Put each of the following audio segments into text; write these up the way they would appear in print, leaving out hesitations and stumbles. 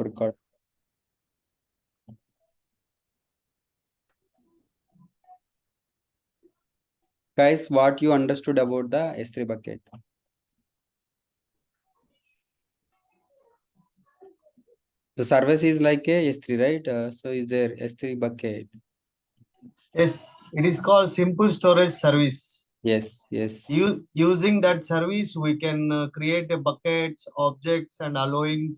Record. Guys, what you understood about the S3 bucket? The service is like a S3, right? So is there S3 bucket? Yes, it is called simple storage service. Yes, yes. Using that service, we can create a buckets, objects, and allowing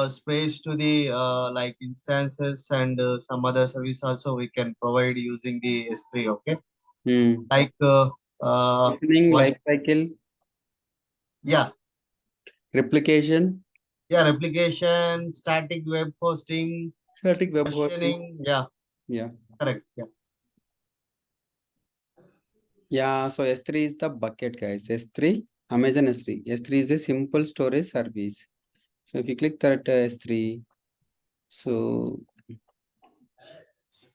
space to the like instances and some other service also we can provide using the S3. Okay, like Listening, was life cycle, yeah, replication, yeah, replication, static web hosting, static web hosting. versioning. Yeah, Yeah. correct. Yeah. Yeah, so S3 is the bucket, guys. S3, Amazon S3. S3 is a simple storage service. So if you click that S3, so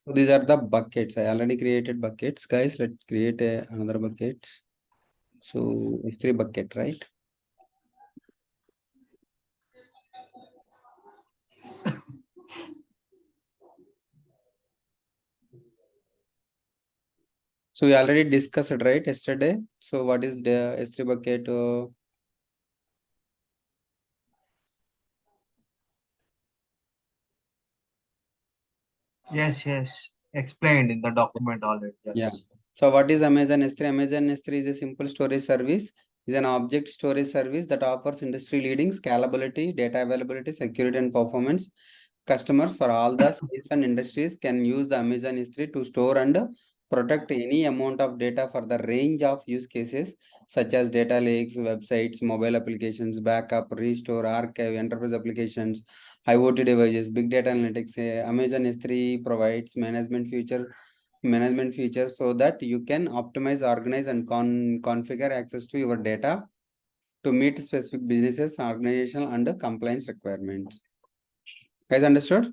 these are the buckets. I already created buckets, guys. Let's create another bucket. So S3 bucket, right? So we already discussed it, right, yesterday. So what is the S3 bucket? Yes, yes. Explained in the document already. Yeah. Yes. So what is Amazon S3? Amazon S3 is a simple storage service. Is an object storage service that offers industry-leading scalability, data availability, security, and performance. Customers for all the space and industries can use the Amazon S3 to store and protect any amount of data for the range of use cases such as data lakes, websites, mobile applications, backup, restore, archive, enterprise applications, IoT devices, big data analytics. Amazon S3 provides management features so that you can optimize, organize, and configure access to your data to meet specific businesses, organizational, and compliance requirements. Guys, understood?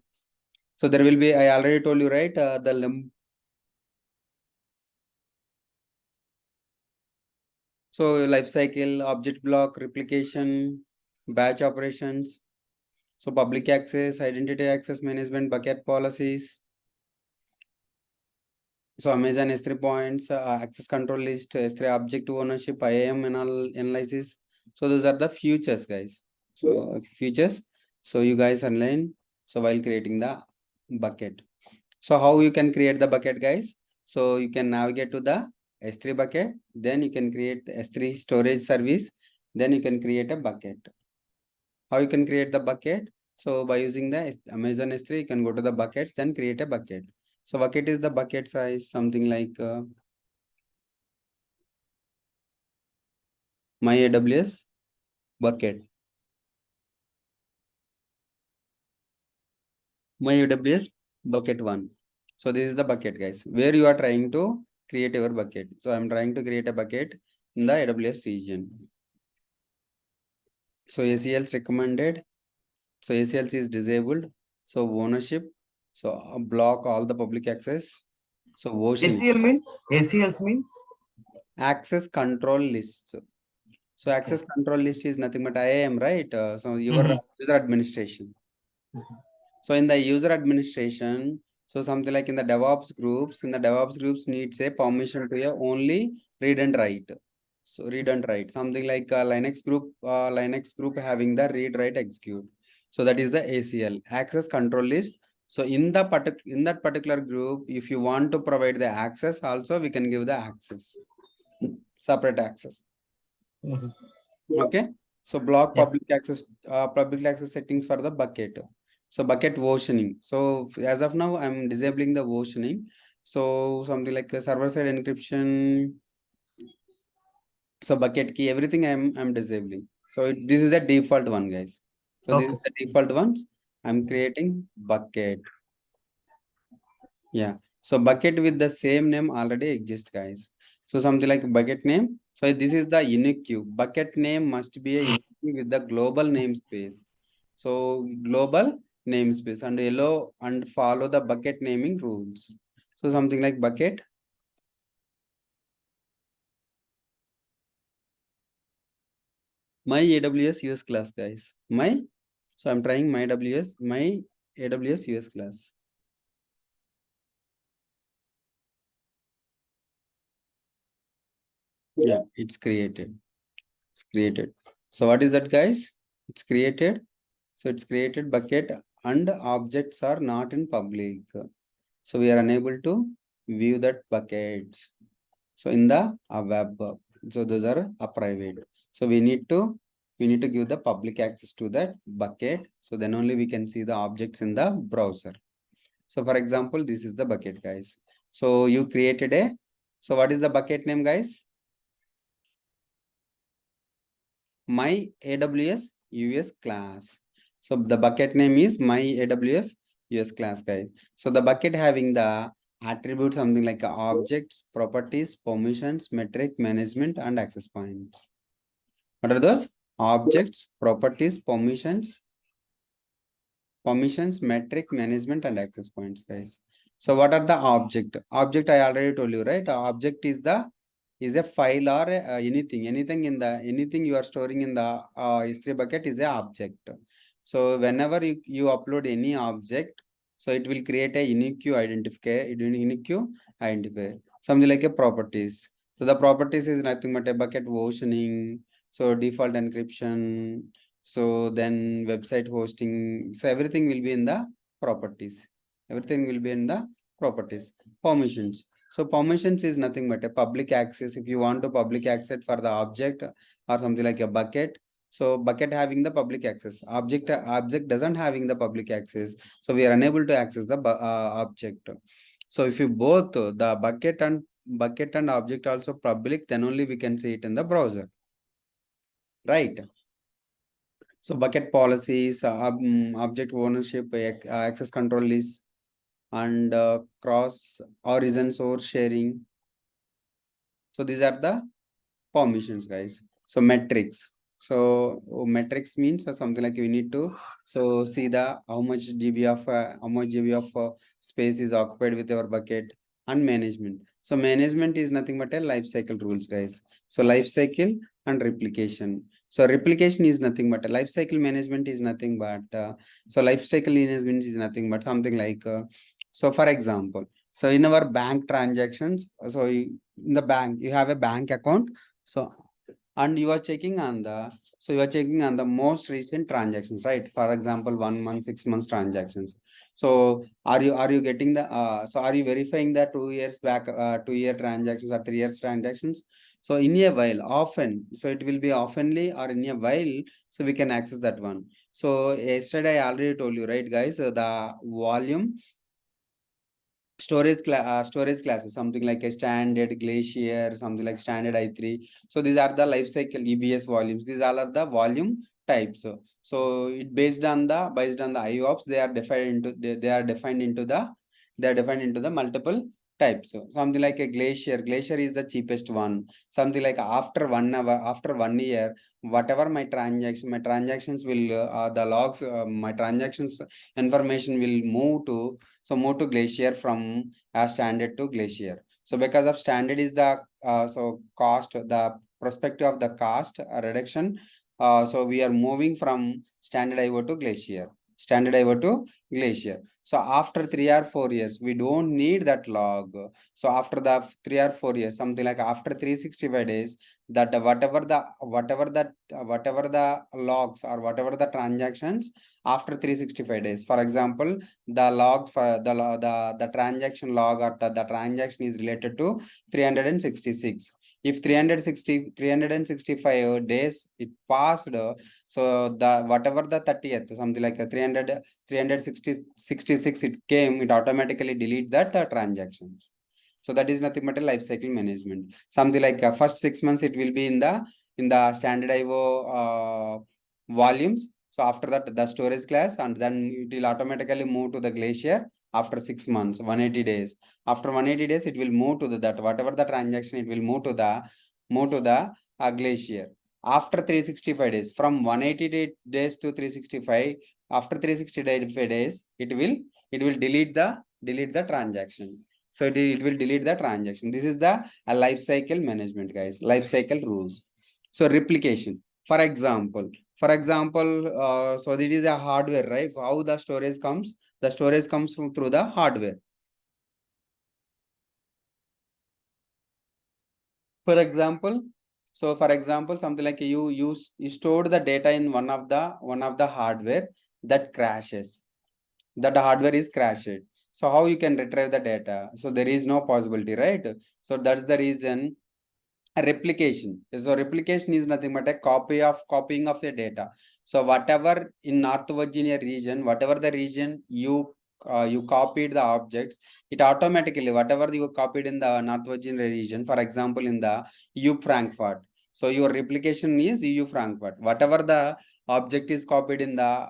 So there will be, I already told you, right? So life cycle, object block, replication, batch operations. So public access, identity access management, bucket policies. So Amazon S3 points, access control list, S3 object ownership, IAM analysis. So those are the futures, guys. So futures. So you guys online. So while creating the bucket. So how you can create the bucket, guys? So you can navigate to the S3 bucket. Then you can create S3 storage service. Then you can create a bucket. How you can create the bucket? So by using the Amazon S3, you can go to the buckets, then create a bucket. So bucket is the bucket size, something like my AWS bucket. My AWS bucket one. So this is the bucket, guys, where you are trying to create your bucket. So I'm trying to create a bucket in the AWS region. So ACLs recommended. So ACLs is disabled. So ownership. So block all the public access. So versioning. ACL means Access control lists. So access control list is nothing but IAM, right? So your Mhm. user administration. So in the user administration, so something like in the DevOps groups needs a permission to only read and write. So read and write, something like Linux group having the read, write, execute. So that is the ACL, access control list. So in that particular group, if you want to provide the access, also we can give the access, separate access. Okay. So block Yeah. public access settings for the bucket. So bucket versioning. So as of now, I'm disabling the versioning. So something like a server side encryption. So bucket key, everything I'm disabling. So this is the default one, guys. So this is Okay. the default ones. I'm creating bucket. Yeah. So bucket with the same name already exists, guys. So something like bucket name. So this is the unique queue. Bucket name must be a unique queue with the global namespace. So global namespace and allow and follow the bucket naming rules. So something like bucket. My AWS use class, guys. My So I'm trying my AWS US class. Yeah, it's created. It's created. So what is that, guys? It's created. So it's created bucket and objects are not in public. So we are unable to view that buckets. So in the web, so those are a private. So we need to give the public access to that bucket. So then only we can see the objects in the browser. So for example, this is the bucket, guys. So you created a, so what is the bucket name, guys? My AWS US class. So the bucket name is my AWS US class, guys. So the bucket having the attributes, something like objects, properties, permissions, metric, management, and access points. What are those? Objects, properties, permissions, metric, management, and access points, guys. So what are the object? Object I already told you, right? Object is a file or anything anything you are storing in the S3 bucket is a object. So whenever you upload any object, so it will create a unique identifier, something like a properties. So the properties is nothing but a bucket versioning, so default encryption, so then website hosting. So everything will be in the properties. Permissions. So permissions is nothing but a public access. If you want to public access for the object or something like a bucket, so bucket having the public access. Object doesn't having the public access. So we are unable to access the object. So if you both the bucket and object also public, then only we can see it in the browser. Right. So bucket policies, object ownership, access control list, and cross origin source sharing. So these are the permissions, guys. So metrics. So metrics means something like we need to see the how much GB of space is occupied with our bucket, and management. So management is nothing but a life cycle rules, guys. So life cycle and replication. So replication is nothing but a life cycle management is nothing but so life cycle management is nothing but something like so for example, so in our bank transactions, so in the bank you have a bank account, so and you are checking on the most recent transactions, right? For example, 1 month, 6 months transactions. So are you getting the so are you verifying the 2 years back 2 year transactions or 3 years transactions? So in a while, often, so it will be oftenly or in a while, so we can access that one. So yesterday I already told you, right, guys, the volume storage classes, something like a standard glacier, something like standard I3. So these are the life cycle EBS volumes. These all are the volume types. So it based on the IOPS, they are defined into multiple types. So something like a glacier is the cheapest one. Something like after 1 hour, after 1 year, whatever my transactions will the logs, my transactions information will move to glacier from standard to glacier. So because of standard is the so cost, the perspective of the cost reduction. So we are moving from standard IO to glacier. So after 3 or 4 years, we don't need that log. So after the 3 or 4 years, something like after 365 days, that whatever the logs or whatever the transactions after 365 days. For example, the log for the transaction log or the transaction is related to 366. If 365 days it passed, so the whatever the 30th, something like a 366 it came, it automatically delete that transactions. So that is nothing but a life cycle management. Something like first 6 months it will be in the standard IO volumes. So after that, the storage class, and then it will automatically move to the glacier after 6 months, 180 days. After 180 days, it will move to that whatever the transaction, it will move to the glacier. After 365 days, from 180 days to 365, after 365 days, it will delete the transaction. So it will delete the transaction. This is the life cycle management, guys. Life cycle rules. So replication. For example, For example, so it is a hardware, right? How the storage comes? The storage comes through the hardware. For example, something like you stored the data in one of the hardware that crashes. That hardware is crashed. So how you can retrieve the data? So there is no possibility, right? So that's the reason a replication. So replication is nothing but a copying of the data. So whatever in North Virginia region, whatever the region you copied the objects, it automatically whatever you copied in the North Virginia region, for example in the U Frankfurt. So your replication is U Frankfurt. Whatever the object is copied in the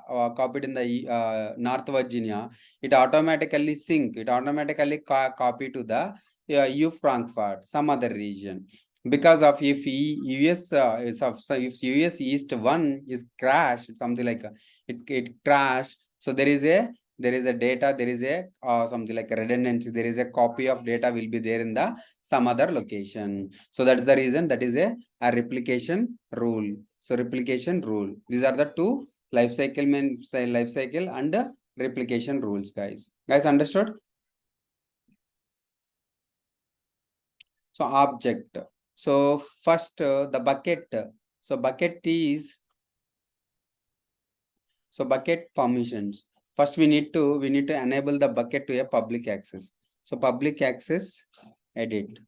North Virginia, it automatically sync. It automatically copy to the U Frankfurt, some other region. Because of if US if US East 1 is crashed, something like it crashed, so there is a data, there is a something like a redundancy, there is a copy of data will be there in the some other location. So that's the reason that is a replication rule. So replication rule, these are the two life cycle and replication rules, guys understood? So object. So first the bucket. So bucket is bucket permissions. First we need to enable the bucket to a public access. So public access edit.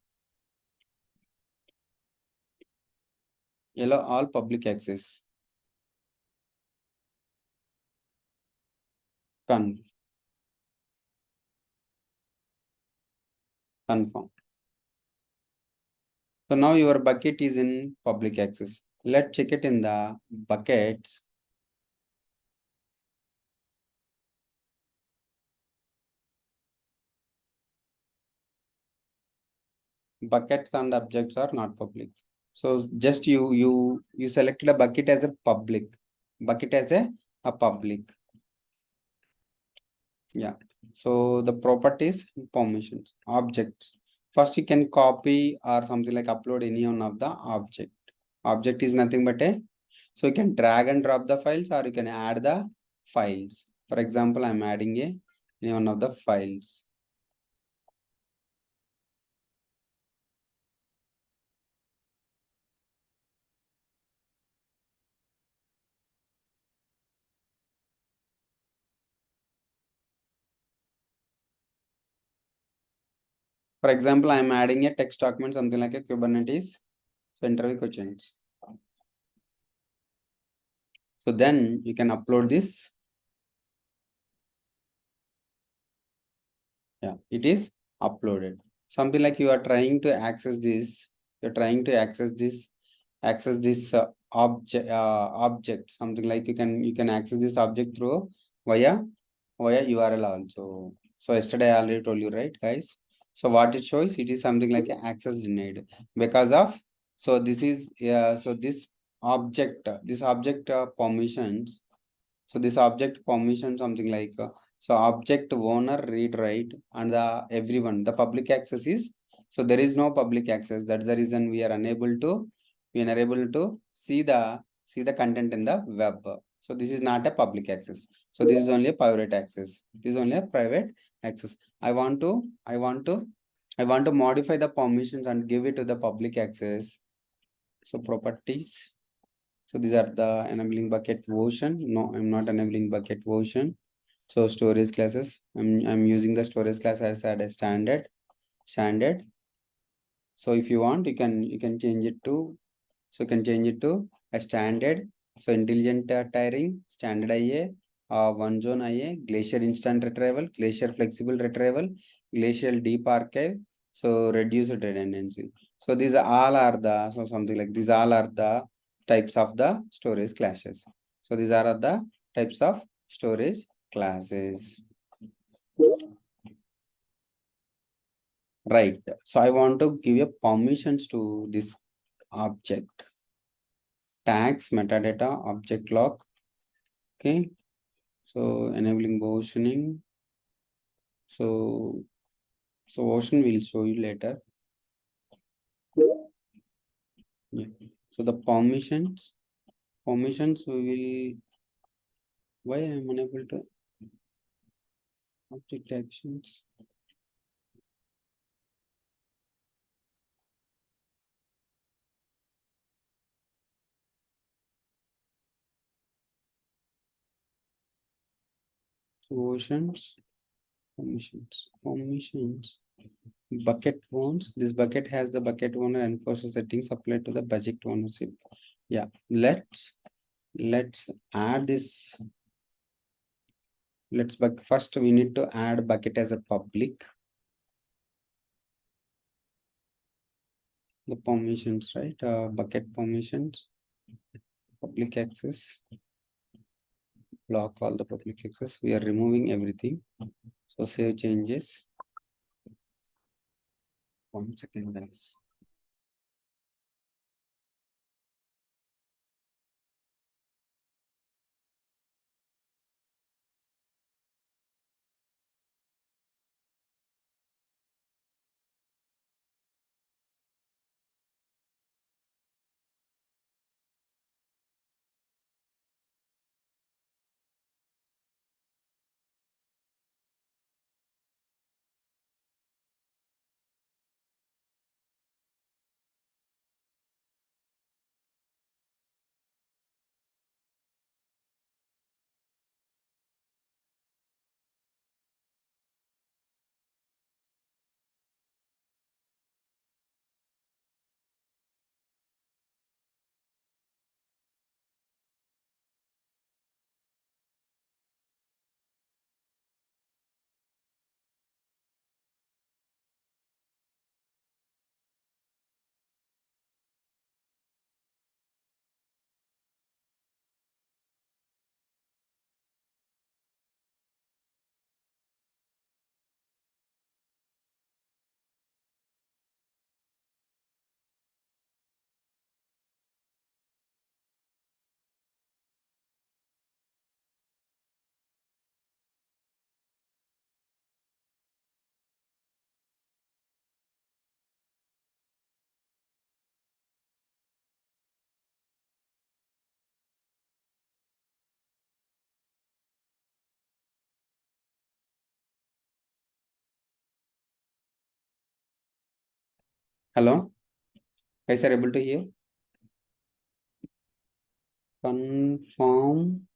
Allow all public access. Confirm. So now your bucket is in public access. Let's check it in the buckets. Buckets and objects are not public. So just you selected a bucket as a public. Bucket as a public. Yeah. So the properties, permissions, objects. First you can copy or something like upload any one of the object. Object is nothing but a, so you can drag and drop the files or you can add the files. For example, I'm adding any one of the files. For example, I'm adding a text document, something like a Kubernetes. So interview questions. So then you can upload this. Yeah, it is uploaded. Something like you are trying to access this. You're trying to access this object. Something like you can access this object through via URL also. So yesterday I already told you, right, guys? So what it shows, it is something like access denied because of, so this is so this object permissions. So this object permission, something like so object owner read write and the everyone, the public access is, so there is no public access. That's the reason we are unable to see the content in the web. So this is not a public access. So this is only a private access. This is only a private access. I want to modify the permissions and give it to the public access. So properties. So these are the enabling bucket version. No, I'm not enabling bucket version. So storage classes. I'm using the storage class as a standard. So if you want, you can change it to, so you can change it to a standard. So intelligent tiering, standard IA, one zone IA, glacier instant retrieval, glacier flexible retrieval, glacial deep archive. So reduced redundancy. So these all are the, so something like these all are the types of the storage classes. So these are the types of storage classes. Right. So I want to give a permissions to this object. Tags, metadata, object lock. Okay. So enabling versioning. So version will show you later. Yeah. So the permissions. permissions we will, why I am unable to object actions. Permissions, permissions. Bucket owns. This bucket has the bucket owner enforcer settings applied to the budget ownership. Yeah, let's add this. First we need to add bucket as a public. The permissions, right? Bucket permissions, public access. Block all the public access. We are removing everything. So save changes. 1 second, guys. Hello, guys are able to hear? Confirm.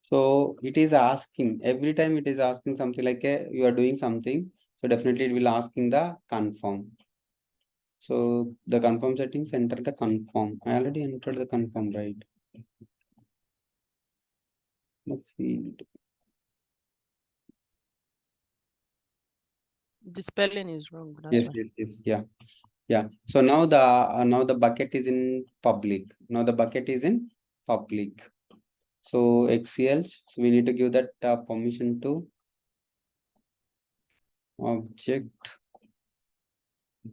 So it is asking every time, it is asking something like you are doing something. So definitely it will asking the confirm. So the confirm settings, enter the confirm. I already entered the confirm, right? The field. The spelling is wrong. That's Yes, why. yes, yeah, yeah. So now the bucket is in public. Now the bucket is in public. So XCLs, so we need to give that permission to object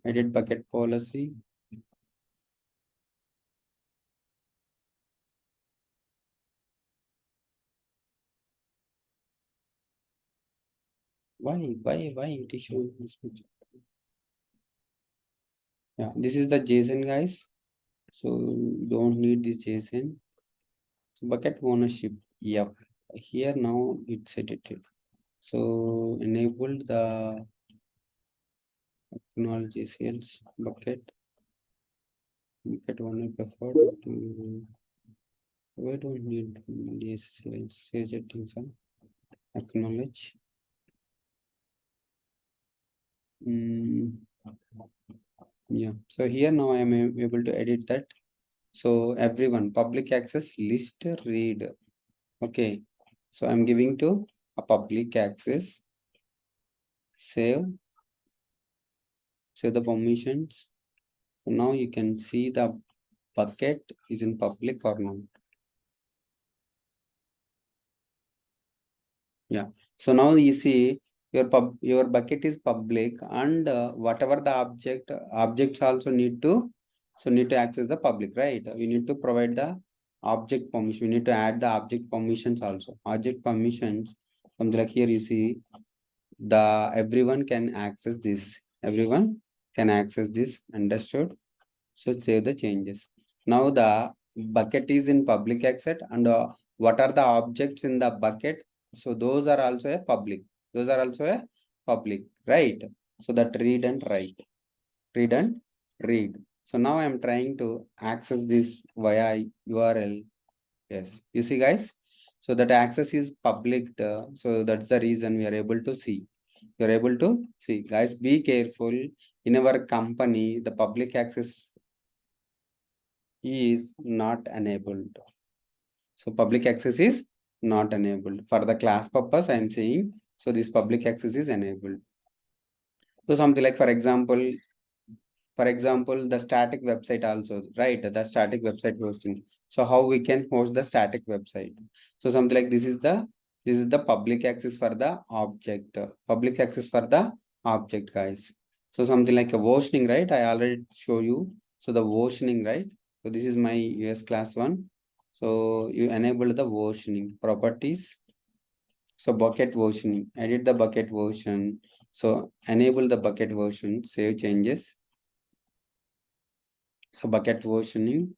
edit bucket policy. Why it is showing this picture? Yeah, this is the JSON, guys. So don't need this JSON. So bucket ownership. Yep. Here now it's edited. So enable the acknowledge sales bucket owner preferred to. We don't need this sales settings. Acknowledge. Yeah. So here now I am able to edit that. So everyone public access list read. Okay. So I'm giving to a public access. Save the permissions. So now you can see the bucket is in public or not. Yeah. So now you see your bucket is public, and whatever the objects also need to access the public, right? We need to provide the object permission. We need to add the object permissions also. Object permissions, something like here you see the everyone can access this. Everyone can access this. Understood? So save the changes. Now the bucket is in public access, and what are the objects in the bucket? So those are also a public. Those are also a public, right? So that read and write, read and read. So now I am trying to access this via URL. Yes, you see guys. So that access is public. So that's the reason we are able to see. You're able to see, guys. Be careful. In our company, the public access is not enabled. So public access is not enabled. For the class purpose, I am saying, so this public access is enabled. So something like, for example, the static website also, right? The static website hosting. So how we can host the static website? So something like this is the public access for the object. Public access for the object, guys. So something like a versioning, right? I already show you. So the versioning, right? So this is my US class 1. So you enable the versioning properties. So bucket versioning, edit the bucket version. So enable the bucket version, save changes. So bucket versioning.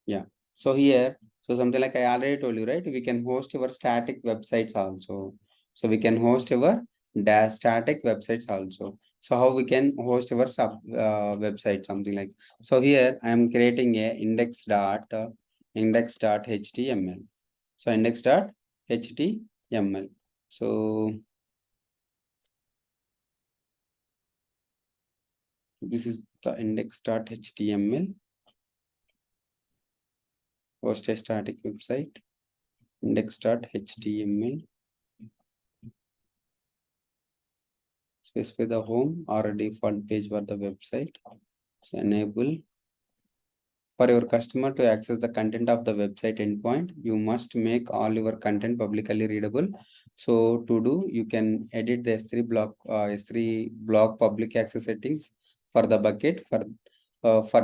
Yeah. So here, so something like I already told you, right? We can host our static websites also. So we can host our static websites also. So how we can host our sub website, something like. So here I am creating a index.html. So index.html. So this is the index.html. Host a static website. Index.html. Specify the home or a default page for the website. So enable. For your customer to access the content of the website endpoint, you must make all your content publicly readable. So to do, you can edit the S3 block public access settings for the bucket for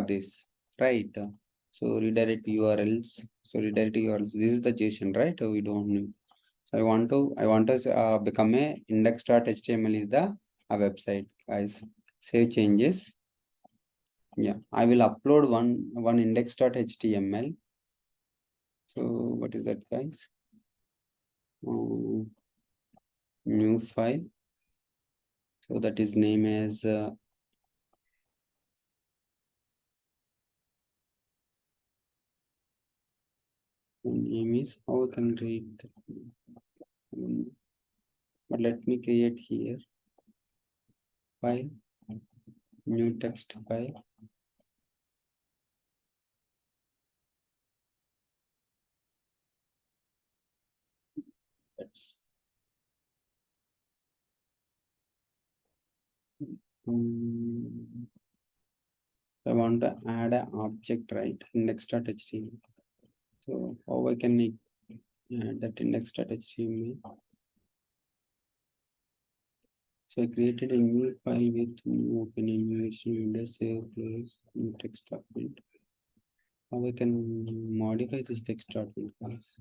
this, right? So redirect URLs. So redirect URLs. This is the JSON, right? We don't need. So I want to become a index.html is the website, guys. Save changes. Yeah, I will upload one index.html. So what is that, guys? New file. So that is name as name is how I can read. But let me create here file, new text file. That's I want to add an object, right? Index.html. So how I can add that index.html? So I created a new file with new open animation window, save place, new text document. How I can modify this text document, guys?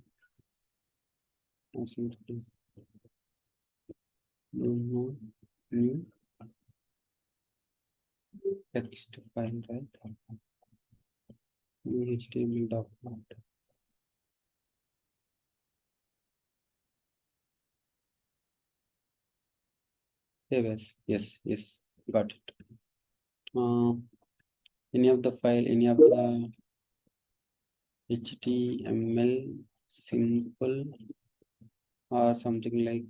New text file, right? New HTML document. Yes, got it. Any of the file, any of the HTML simple or something like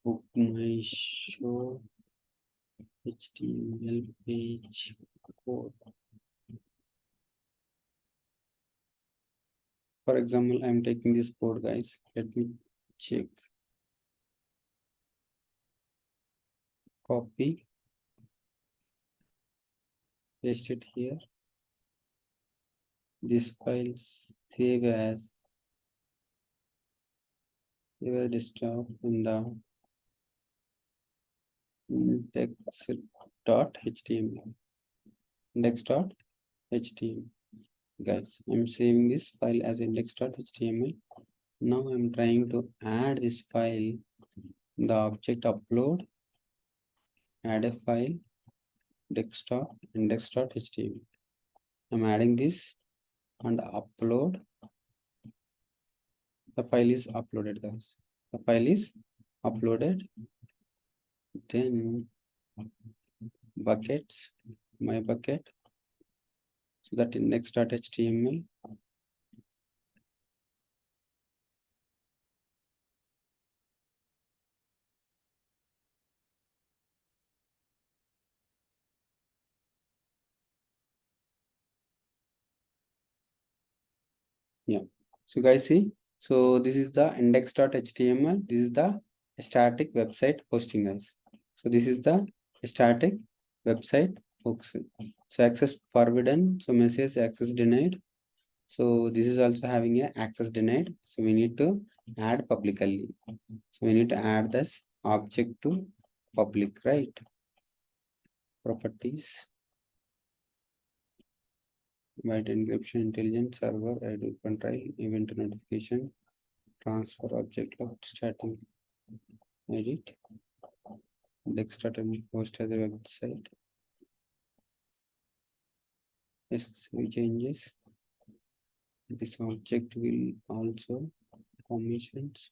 book my show HTML page code. For example, I'm taking this code, guys. Let me check. Copy, paste it here. This file save as desktop in the index.html. Index.html. Guys, I'm saving this file as index.html. Now I'm trying to add this file, the object upload, add a file, desktop, index.html. I'm adding this and upload. The file is uploaded, guys. The file is uploaded. Then buckets, my bucket. So that index.html. Yeah. So guys, see. So this is the index.html. This is the static website hosting, guys. So this is the static website hosting. So access forbidden. So message access denied. So this is also having a access denied. So we need to add publicly. So we need to add this object to public, right? Properties. Byte encryption, intelligent server, do control, event notification, transfer object log, starting, edit, desktop and post as a website. S3 changes. This object will also permissions.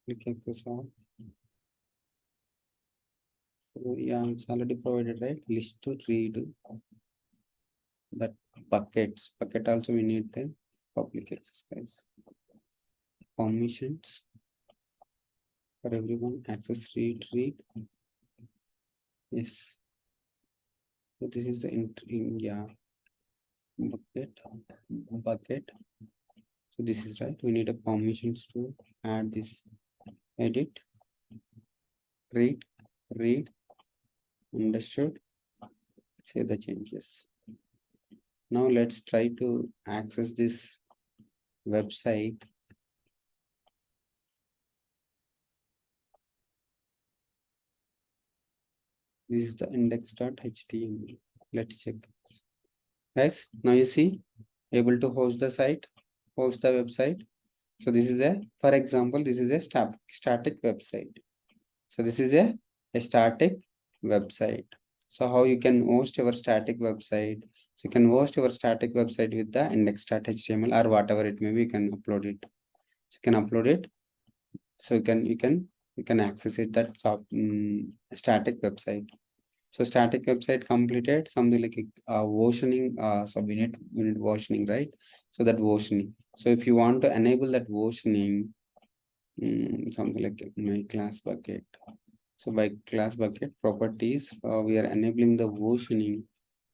Click access all. So yeah, it's already provided, right? List to read that buckets. Bucket also we need the public access, guys. Permissions for everyone. Access read. Yes. So this is the yeah, bucket. So this is right. We need a permissions to add this. Edit, read, understood. Say the changes. Now let's try to access this website. This is the index.html. Let's check. Guys, now you see, able to host the site, host the website. So this is a, for example, this is a static website. So this is a static website. So how you can host your static website? So you can host your static website with the index.html or whatever it may be, you can upload it. So you can upload it. So you can access it, that static website. So static website completed, something like a versioning. So we need versioning, right? So that versioning. So if you want to enable that versioning, something like my class bucket. So by class bucket properties, we are enabling the versioning,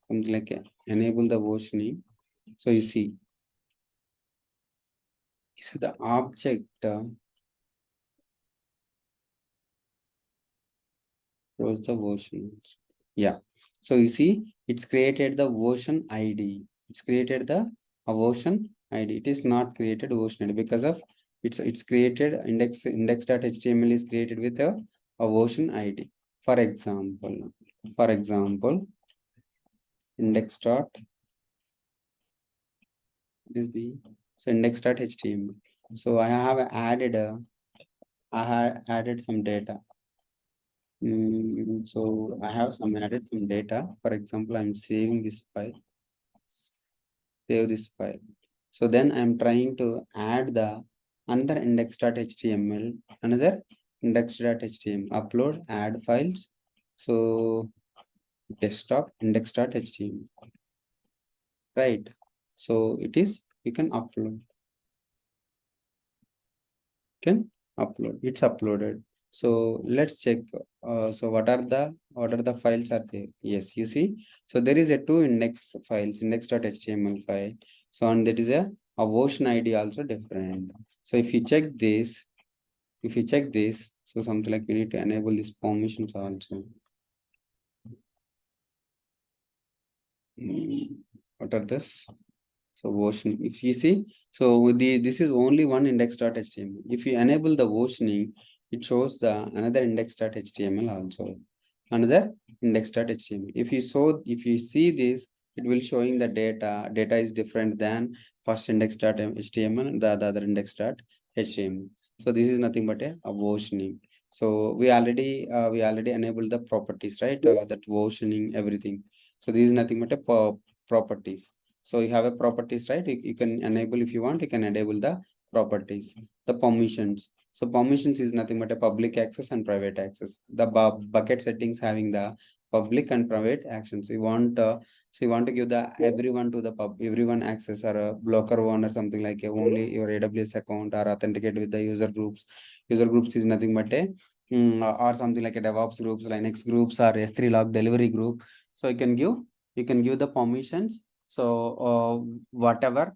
something like enable the versioning. So you see, the object shows the versions. Yeah. So you see, it's created the version ID. It's created the version ID. It is not created version ID because of it's created index.html is created with a version ID. For example, index dot this be so index.html. So I have added some data. So I have added some data. For example, I'm saving this file. Save this file. So then I'm trying to add the another index.html, upload, add files. So desktop index.html, right? So it is, you can upload. It's uploaded. So let's check. So what are the files are there? Yes, you see. So there is a two index files, index.html file. So and that is a version ID also different. So if you check this, so something like we need to enable these permissions also. What are this? So version, if you see, so this is only one index.html. If you enable the versioning, it shows the another index.html also. another index.html. If you see this, it will showing the data is different than first index.html and the other index.html. So this is nothing but a versioning. So we already enabled the properties, right? That versioning everything. So this is nothing but a properties. So you have a properties, right? You can enable, if you want, you can enable the properties, the permissions. So permissions is nothing but a public access and private access. The bucket settings having the public and private actions. You want to give the everyone to the everyone access, or a blocker one or something like only your AWS account, or authenticate with the user groups. User groups is nothing but a or something like a DevOps groups, Linux groups, or S3 log delivery group. So you can give the permissions. So whatever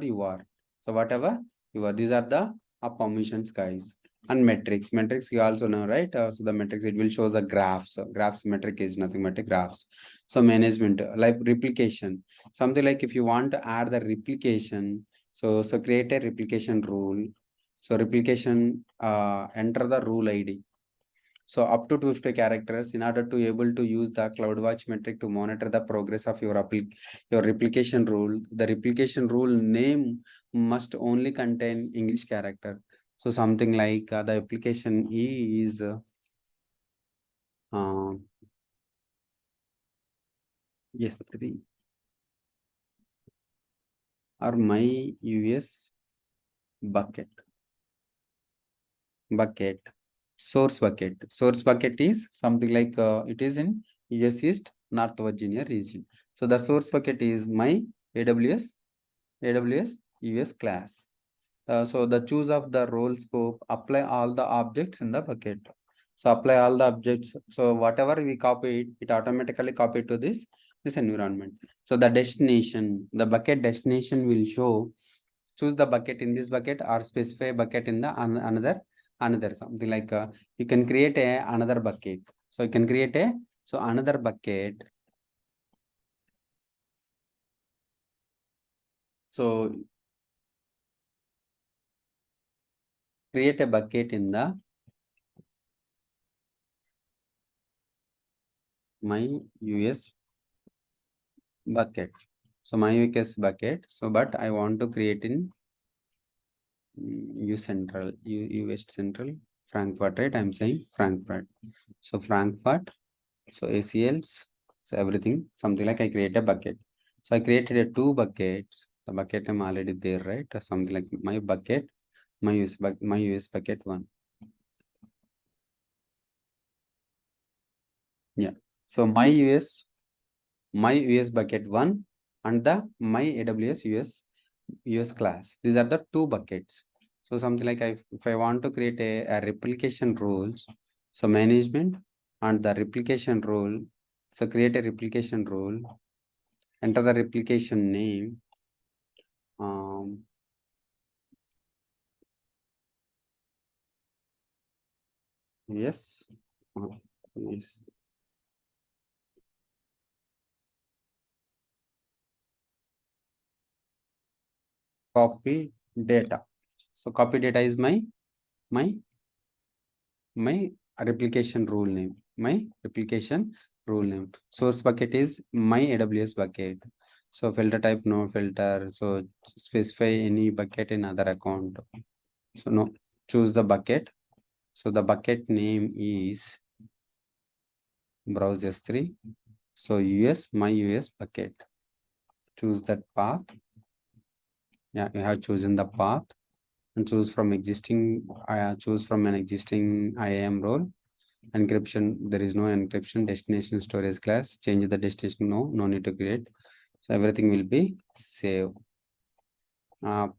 you are. So whatever you are, these are the permissions, guys. And metrics you also know, right? So the metrics, it will show the graphs. Graphs metric is nothing but a graphs. So management, like replication, something like if you want to add the replication, so create a replication rule. So replication, enter the rule ID. So up to 250 characters in order to able to use the CloudWatch metric to monitor the progress of your replication rule. The replication rule name must only contain English character. So something like the application is S3 or my US bucket source bucket is something like it is in US East North Virginia region. So the source bucket is my AWS US class. So the choose of the role scope, apply all the objects in the bucket. So apply all the objects. So whatever we copy it automatically copy to this environment. So the destination, the bucket destination will show, choose the bucket in this bucket or specify bucket in the another something like you can create another bucket. So you can create another bucket. So create a bucket in the my US bucket. So my US bucket. So but I want to create in US Central Frankfurt, right? I'm saying Frankfurt. So Frankfurt. So ACLs. So everything something like I create a bucket. So I created a 2 buckets. The bucket I'm already there, right? Or something like my bucket, my US bucket 1. Yeah. So my US bucket 1 and the my AWS US class. These are the 2 buckets. So something like if I want to create a replication rules, so management and the replication rule. So create a replication rule, enter the replication name. Yes. Yes. Copy data. So copy data is my replication rule name. My replication rule name. Source bucket is my AWS bucket. So filter type no filter. So specify any bucket in other account. So no, choose the bucket. So the bucket name is browse S3. So my US bucket. Choose that path. Yeah, you have chosen the path and choose from an existing IAM role. Encryption, there is no encryption. Destination storage class, change the destination, no need to create. So everything will be saved.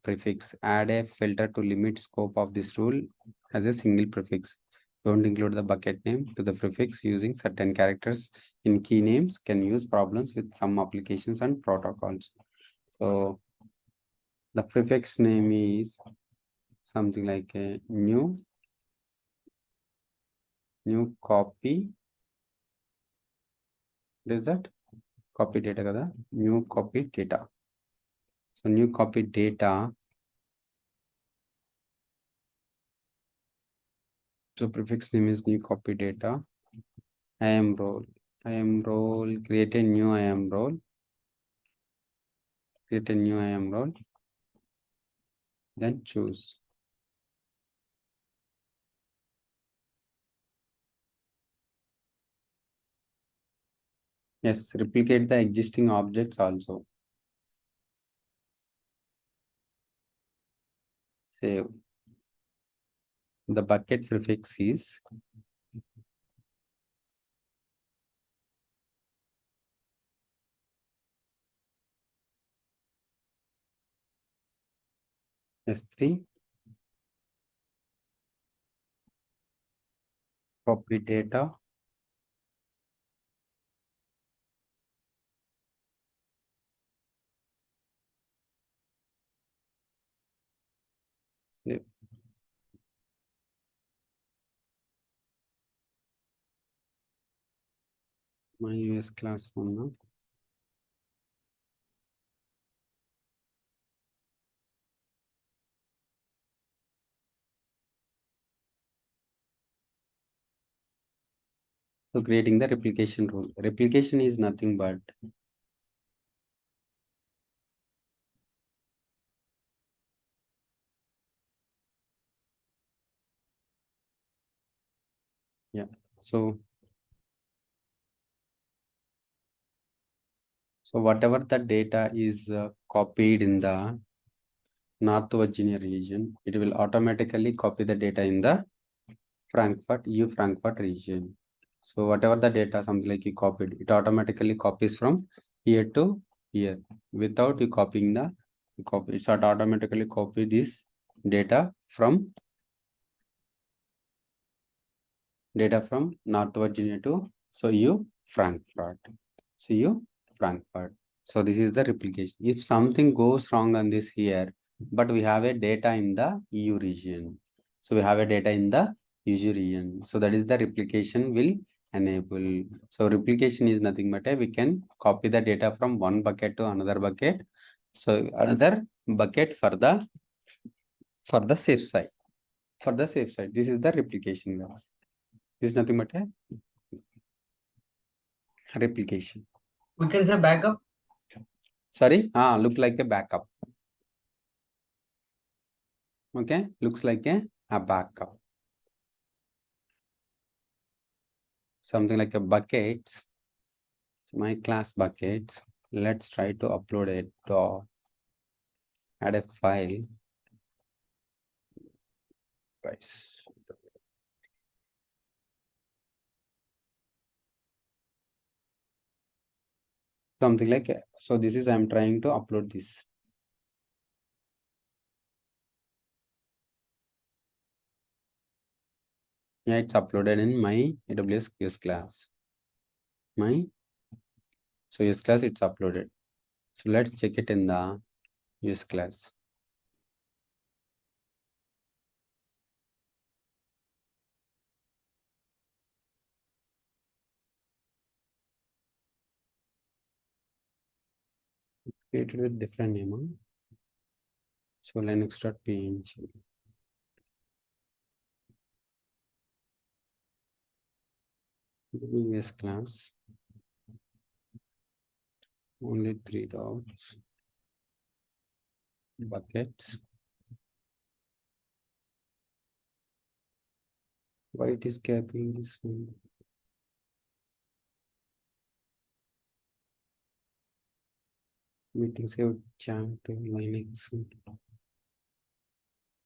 Prefix, add a filter to limit scope of this rule as a single prefix. Don't include the bucket name to the prefix. Using certain characters in key names can use problems with some applications and protocols. So the prefix name is something like a new copy. What is that? Copy data kada? New copy data. So new copy data. So prefix name is new copy data. IAM role. IAM role, create a new IAM role. Create a new IAM role. Then choose. Yes, replicate the existing objects also. Save. The bucket prefix is S3. Copy data. Save. My US class 1 now. So creating the replication rule. Replication is nothing but yeah. So whatever the data is copied in the North Virginia region, it will automatically copy the data in the Frankfurt region. So whatever the data, something like you copied, it automatically copies from here to here without you copying the copy. It should automatically copy this data from North Virginia to Frankfurt. Frankfurt. So this is the replication. If something goes wrong on this here, but we have a data in the EU region. So we have a data in the EU region. So that is the replication will enable. So replication is nothing but we can copy the data from one bucket to another bucket. So another bucket for the safe side. For the safe side. This is the replication guys. This is nothing but a replication. We can say backup. Sorry, look like a backup. Okay, looks like a backup. Something like a bucket. My class bucket. Let's try to upload it or add a file. Guys. Something like so this is I'm trying to upload this. Yeah, it's uploaded in my AWS US class. So US class it's uploaded. So let's check it in the US class. Created with different name. So linux.png. US class. Only 3 dots. Buckets. Why it is capping this one? Meeting saved jam to Linux.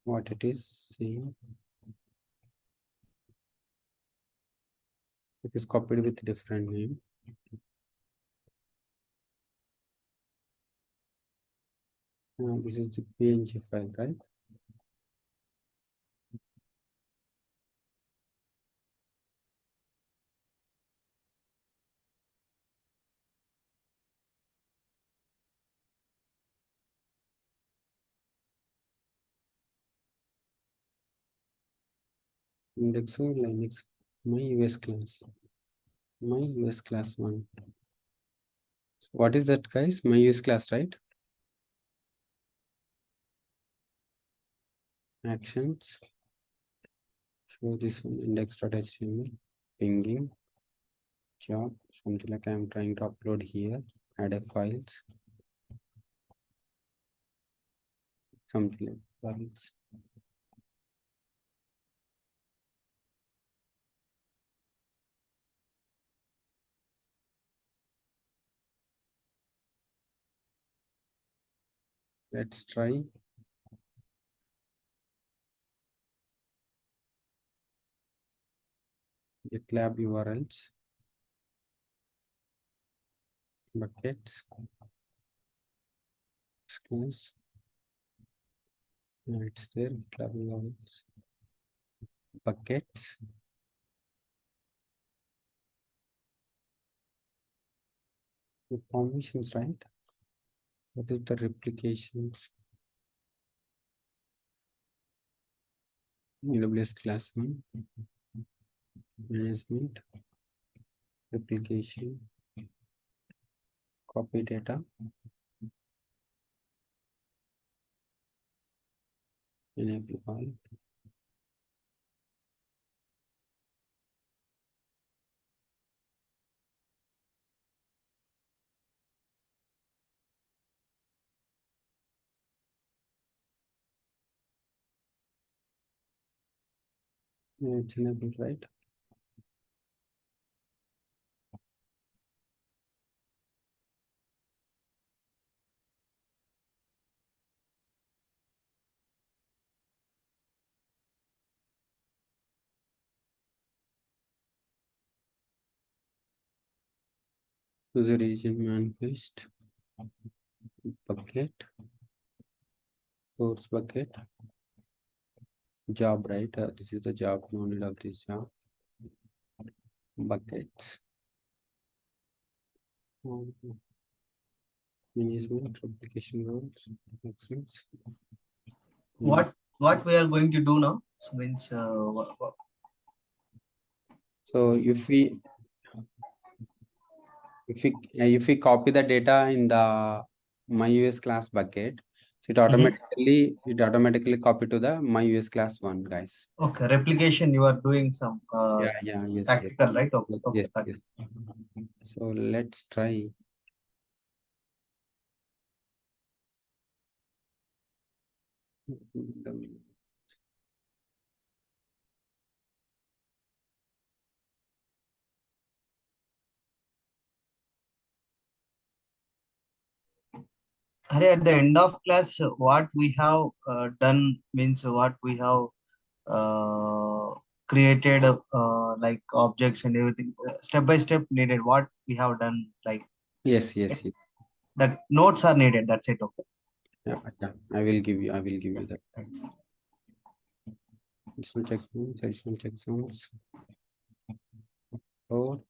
What it is saying? It is copied with different name. This is the PNG file, right? Index of Linux. My US class. My US class 1. What is that, guys? My US class, right? Actions. Show this one index.html. Pinging. job, something like I'm trying to upload here, add a files, something like files. Let's try. GitLab URLs, buckets, schools. Yeah, it's there. GitLab URLs, buckets. The permissions, right? What is the replications? AWS class 1, management, replication, copy data, enable all. Yeah, it's enabled, right? User agent manifest, bucket, source bucket, job, right? This is the job, no need of this job. Buckets. Management, replication roles, actions. What we are going to do now? So means So if we copy the data in the myUS class bucket, so it automatically copy to the myUS class 1, guys. okay, replication you are doing some Yeah, yes, tactical, right? Okay, yes, got yes. it. So let's try. Harry, at the end of class, what we have done means what we have created like objects and everything step by step needed. What we have done, like Yes, yes, yes. that notes are needed. That's it. Okay. Yeah, yeah. I will give you that. Thanks. Additional checkzones. Oh,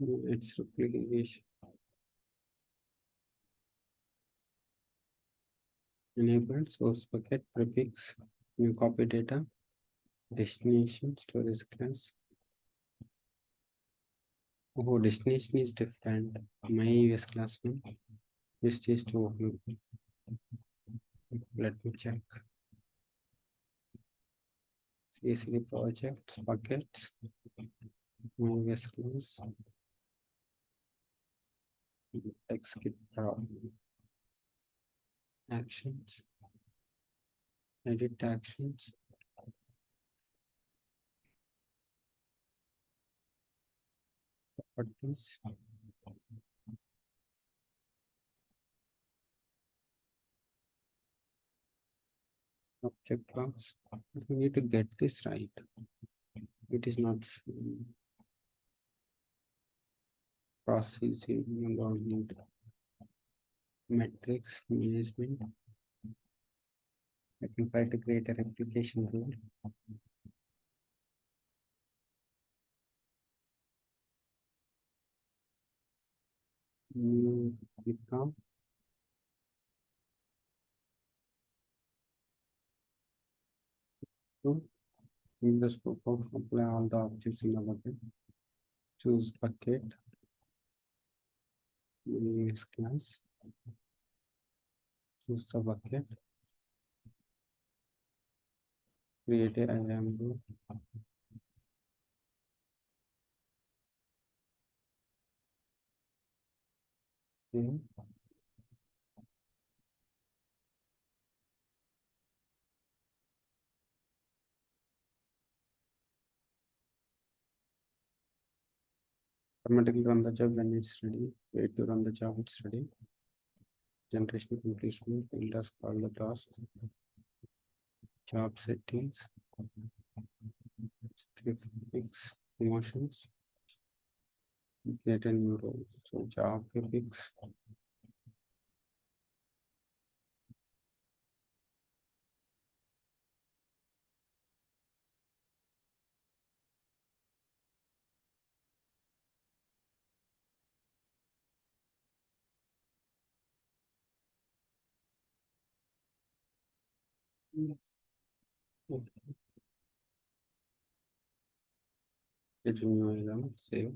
it's replication. Enabled source bucket prefix, new copy data, destination, storage class. Oh, destination is different. My US class 1. This is to open. Let me check. CSV projects, buckets, my US class. Execute actions, edit actions. Properties. Object class. We need to get this right. It is not showing. Processing environment, metrics management, I can try to create a replication rule. Become to in the scope of apply all the objects in the bucket. Choose bucket. Use class. Choose the bucket. Create a IAM rule. Okay. Automatically run the job when it's ready. Wait to run the job, it's ready. Generation completion, task call the task. Job settings. Script fix emotions. Create a new role. So job fix. Get a new item, save.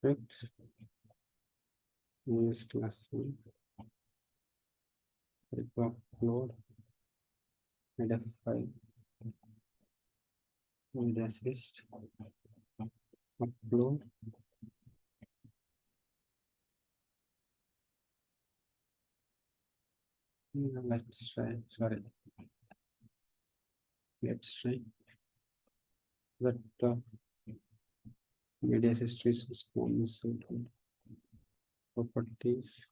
Right. Use class one. Upload. Add file. Need assist. Upload. Let's try. Sorry. Let's try. That media history response properties.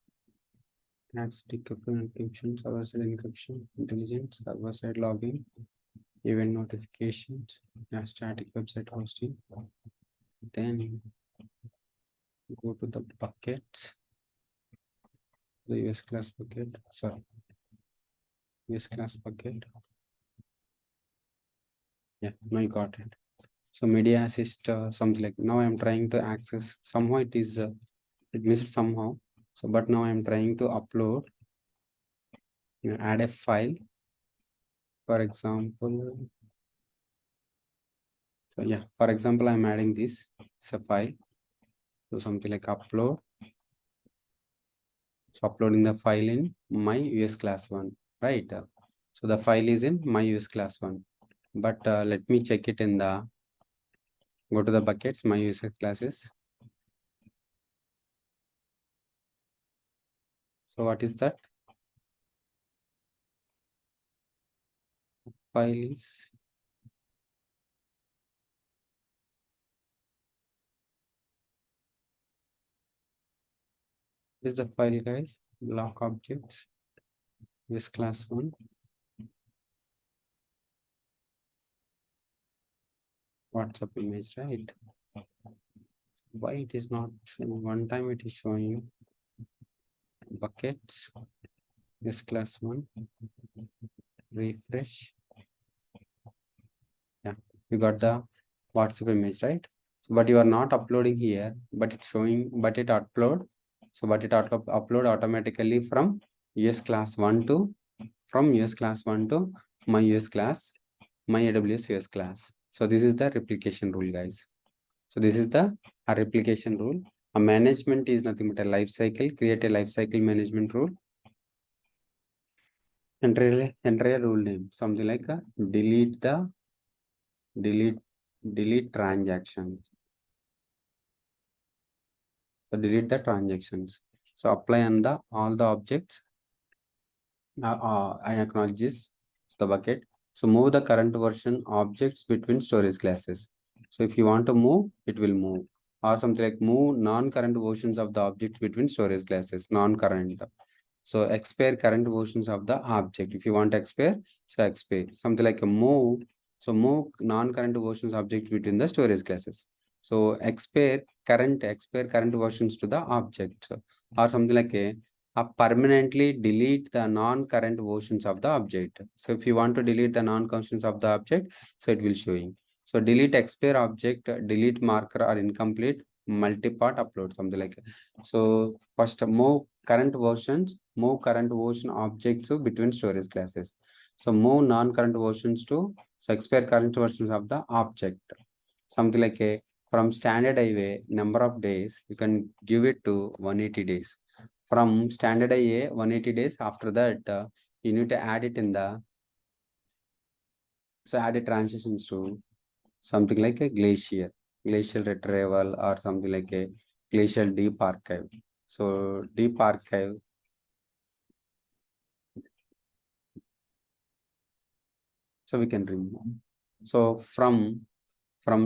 Add sticker encryption, server side encryption, intelligence, server side logging, event notifications, static website hosting. Then go to the buckets, the US class bucket, sorry, US class bucket. Yeah, now I got it. So media assist something like now I'm trying to access somehow it is it missed somehow. So but now I'm trying to upload, add a file. For example, so yeah, for example, I'm adding this. It's a file. So something like upload. So uploading the file in my US class one, right? So the file is in my US class one. But let me check it in the go to the buckets, my US classes. So what is that? File is this is the file, guys. Block objects. This class one. WhatsApp image, right? Why it is not showing? One time it is showing buckets. This class one. Refresh. Yeah, you got the WhatsApp image, right? But you are not uploading here, but it's showing, but it upload. So but it upload automatically from US class 1 to from US class 1 to my US class, my AWS US class. So this is the replication rule, guys. So this is the replication rule. A management is nothing but a life cycle. Create a life cycle management rule. Enter a rule name, something like a delete transactions. So delete the transactions. So apply on the all the objects. I acknowledge this the bucket. So move the current version objects between storage classes. So if you want to move, it will move. Or something like move non-current versions of the object between storage classes, non-current. So expire current versions of the object. If you want to expire, so expire. Something like a move. So move non-current versions object between the storage classes. So expire current versions to the object. Or something like a permanently delete the non-current versions of the object. So if you want to delete the non-current of the object, so it will showing. So delete expire object, delete marker or incomplete, multi-part upload, something like that. So first move current version objects between storage classes. So move non-current versions to, so expire current versions of the object. Something like a from standard IA number of days, you can give it to 180 days. From standard IA 180 days, after that you need to add it in the, so add a transitions to something like a glacial retrieval or something like a glacial deep archive. So deep archive, so we can remove. So from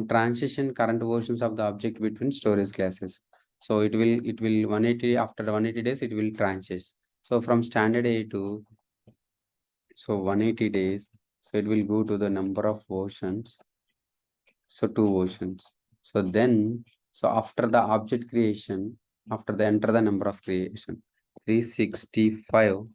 transition current versions of the object between storage classes. So it will 180, after 180 days it will transition. So from standard A to, so 180 days, so it will go to the number of versions. So 2 versions. So then, so after the object creation, after the enter the number of creation, 365.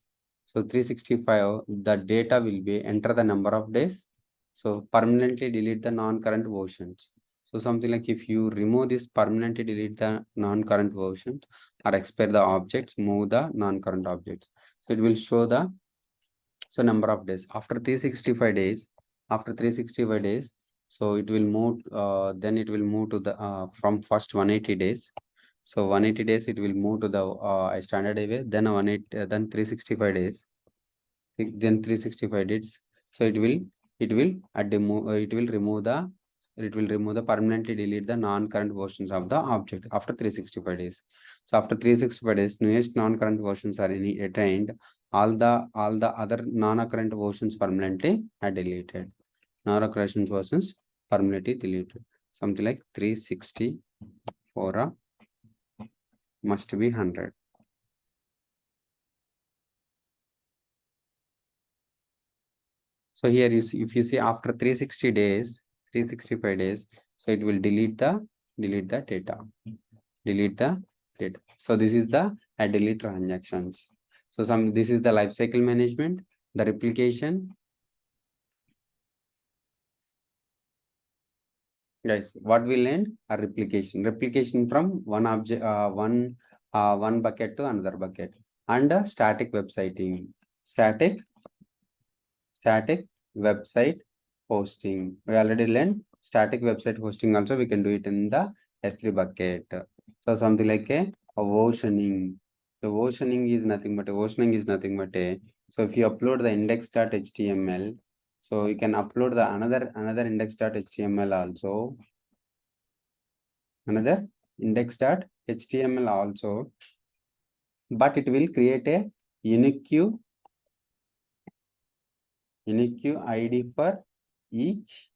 So 365, the data will be enter the number of days. So permanently delete the non-current versions. So something like if you remove this, permanently delete the non-current versions or expire the objects, move the non-current objects. So it will show the, so number of days after 365 days, so it will move, then it will move to the from first 180 days. So 180 days it will move to the standard away, then 180, then 365 days, then 365 days. So it will at the it will remove the permanently delete the non-current versions of the object after 365 days. So after 365 days, newest non-current versions are attained. All the other non-current versions permanently are deleted. Non-current versions permanently deleted. Something like 364 must be 100. So here you see, if you see after 360 days, 365 days, so it will delete the data. Delete the data. So this is the delete transactions. So this is the lifecycle management, the replication. Guys, what we learned? A replication. Replication from one object, one bucket to another bucket, and static websiting. Static website hosting. We already learned static website hosting. Also, we can do it in the S3 bucket. So something like a versioning. The versioning is nothing but a. So if you upload the index.html, so you can upload the another index.html also. Another index.html also, but it will create a unique ID for each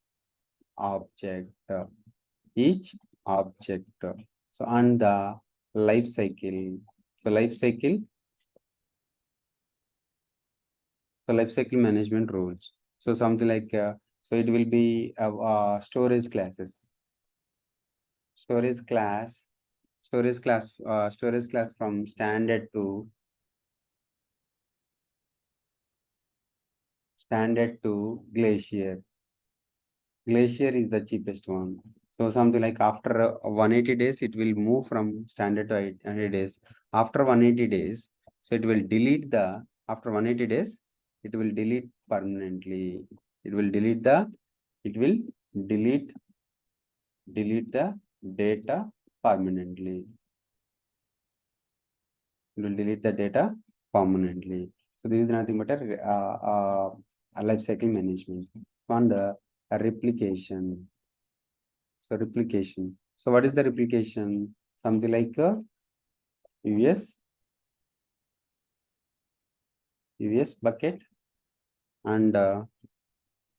object. So and the life cycle. So life cycle management rules. So something like so it will be storage classes. Storage class from standard to glacier. Glacier is the cheapest one. So something like after 180 days, it will move from standard to 800 days. After 180 days, so it will delete the, after 180 days, it will delete permanently. It will delete the data permanently. It will delete the data permanently. So this is nothing but a life cycle management. And a replication. So replication. So what is the replication? Something like US bucket and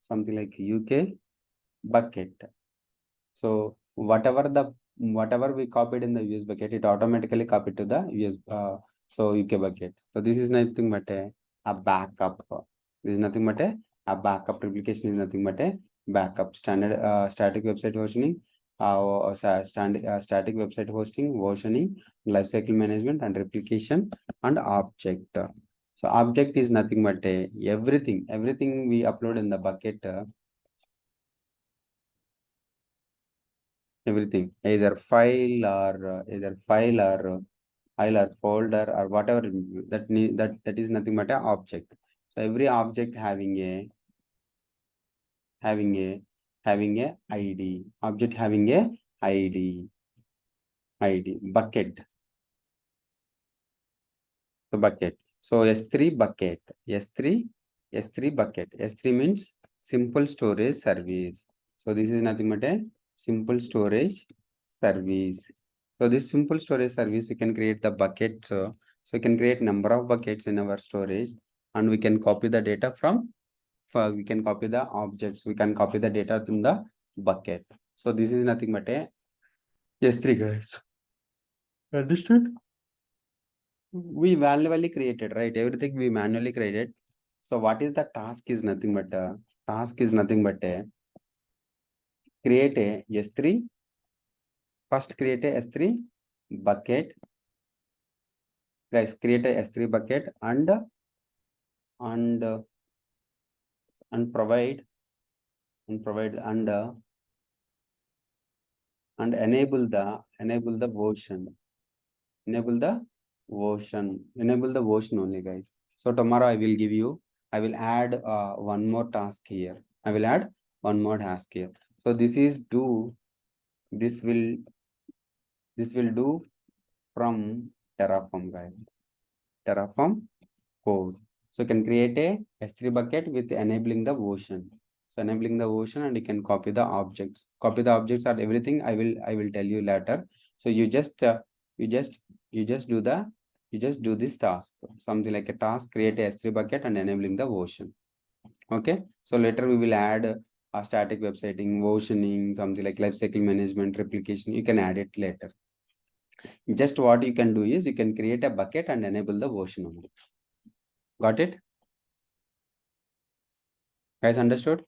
something like UK bucket. So whatever we copied in the US bucket, it automatically copied to the US so UK bucket. So this is nothing but a backup. This is nothing but a backup. Replication is nothing but a backup. Standard static website versioning, static website hosting, versioning, lifecycle management, and replication and object. So object is nothing but everything we upload in the bucket. Everything, either file or file or folder or whatever that is nothing but an object. So every object having a ID, object having a ID bucket. So bucket. So S3 bucket. S3 bucket. S3 means simple storage service. So this is nothing but a simple storage service. So this simple storage service, we can create the buckets. So we can create number of buckets in our storage, and we can copy the data from. We can copy the objects. We can copy the data in the bucket. So this is nothing but a S3, guys. Understood? We manually created, right? Everything we manually created. So what is the task is nothing but create a S3. First create a S3 bucket. Guys, create a S3 bucket and provide and enable the version. Enable the version only, guys. So tomorrow I will add one more task here. So this will do from Terraform, guys. Terraform code. So you can create a S3 bucket with enabling the version. So enabling the version, and you can copy the objects. Copy the objects or everything. I will tell you later. So you just do this task. Something like a task, create a S3 bucket and enabling the version. Okay. So later we will add a static websiting, versioning, something like lifecycle management, replication. You can add it later. Just what you can do is you can create a bucket and enable the version only. Got it? Guys, understood?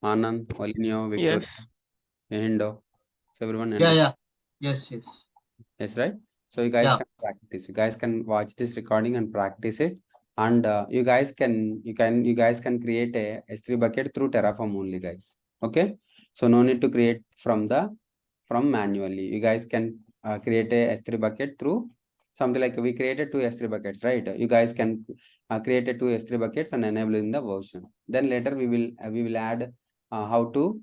Anand, Olinio, Victor, Yes. Hendo. So everyone Yeah, understood? yes. Yes, right? So you guys Yeah. can practice. You guys can watch this recording and practice it. And you guys can create a S3 bucket through Terraform only, guys. Okay. So no need to create from manually. You guys can create a S3 bucket through something like we created two S3 buckets, right? You guys can create a two S3 buckets and enable in the version. Then later we will add how to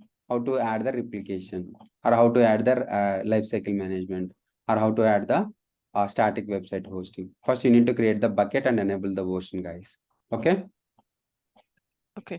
add the replication, or how to add the lifecycle management, or how to add the static website hosting. First, you need to create the bucket and enable the version, guys. Okay. Okay.